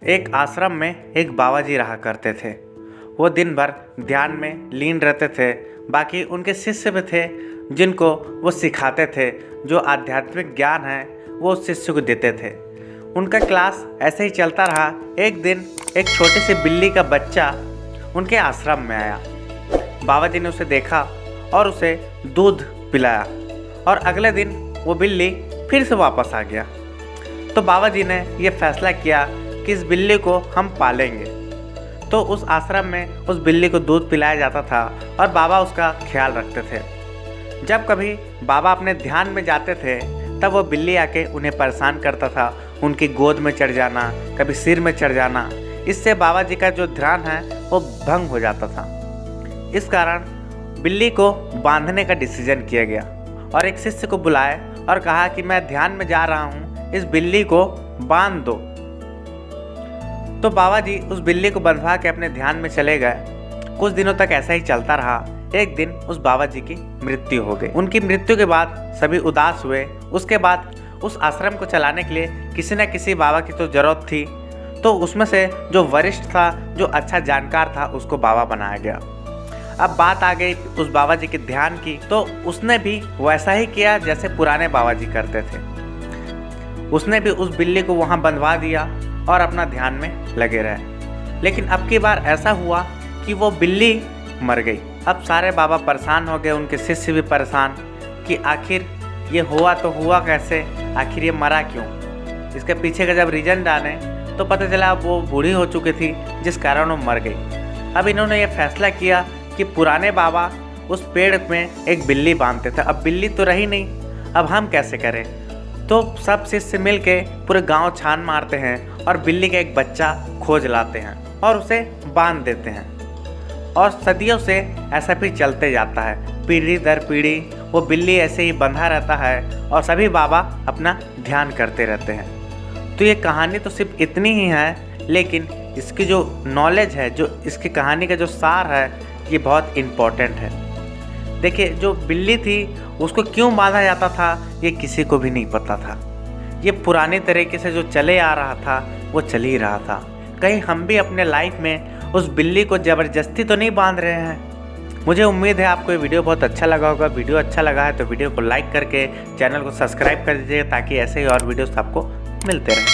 एक आश्रम में एक बाबा जी रहा करते थे। वो दिन भर ध्यान में लीन रहते थे। बाकी उनके शिष्य भी थे जिनको वो सिखाते थे। जो आध्यात्मिक ज्ञान है वो उस शिष्य को देते थे। उनका क्लास ऐसे ही चलता रहा। एक दिन एक छोटी सी बिल्ली का बच्चा उनके आश्रम में आया। बाबा जी ने उसे देखा और उसे दूध पिलाया और अगले दिन वो बिल्ली फिर से वापस आ गया। तो बाबा जी ने ये फैसला किया कि इस बिल्ली को हम पालेंगे। तो उस आश्रम में उस बिल्ली को दूध पिलाया जाता था और बाबा उसका ख्याल रखते थे। जब कभी बाबा अपने ध्यान में जाते थे तब वो बिल्ली आके उन्हें परेशान करता था। उनकी गोद में चढ़ जाना, कभी सिर में चढ़ जाना, इससे बाबा जी का जो ध्यान है वो भंग हो जाता था। इस कारण बिल्ली को बांधने का डिसीजन किया गया और एक शिष्य को बुलाए और कहा कि मैं ध्यान में जा रहा हूँ, इस बिल्ली को बांध दो। तो बाबा जी उस बिल्ली को बंधवा के अपने ध्यान में चले गए। कुछ दिनों तक ऐसा ही चलता रहा। एक दिन उस बाबा जी की मृत्यु हो गई। उनकी मृत्यु के बाद सभी उदास हुए। उसके बाद उस आश्रम को चलाने के लिए किसी न किसी बाबा की तो ज़रूरत थी। तो उसमें से जो वरिष्ठ था, जो अच्छा जानकार था, उसको बाबा बनाया गया। अब बात आ गई उस बाबा जी के ध्यान की, तो उसने भी वैसा ही किया जैसे पुराने बाबा जी करते थे। उसने भी उस बिल्ली को वहाँ बंधवा दिया और अपना ध्यान में लगे रहे। लेकिन अब की बार ऐसा हुआ कि वो बिल्ली मर गई। अब सारे बाबा परेशान हो गए, उनके शिष्य भी परेशान कि आखिर ये हुआ तो हुआ कैसे, आखिर ये मरा क्यों। इसके पीछे का जब रीज़न जाने तो पता चला वो बूढ़ी हो चुकी थी, जिस कारण वो मर गई। अब इन्होंने ये फैसला किया कि पुराने बाबा उस पेड़ में एक बिल्ली बांधते थे। अब बिल्ली तो रही नहीं, अब हम कैसे करें। तो सब शिष्य मिल के पूरे गांव छान मारते हैं और बिल्ली का एक बच्चा खोज लाते हैं और उसे बांध देते हैं। और सदियों से ऐसा भी चलते जाता है, पीढ़ी दर पीढ़ी वो बिल्ली ऐसे ही बंधा रहता है और सभी बाबा अपना ध्यान करते रहते हैं। तो ये कहानी तो सिर्फ इतनी ही है, लेकिन इसकी जो नॉलेज है, जो इसकी कहानी का जो सार है, ये बहुत इम्पोर्टेंट है। देखिए, जो बिल्ली थी उसको क्यों बांधा जाता था ये किसी को भी नहीं पता था। ये पुराने तरीके से जो चले आ रहा था वो चल ही रहा था। कहीं हम भी अपने लाइफ में उस बिल्ली को ज़बरदस्ती तो नहीं बांध रहे हैं। मुझे उम्मीद है आपको ये वीडियो बहुत अच्छा लगा होगा। वीडियो अच्छा लगा है तो वीडियो को लाइक करके चैनल को सब्सक्राइब कर दीजिएगा ताकि ऐसे ही और वीडियोस आपको मिलते रहें।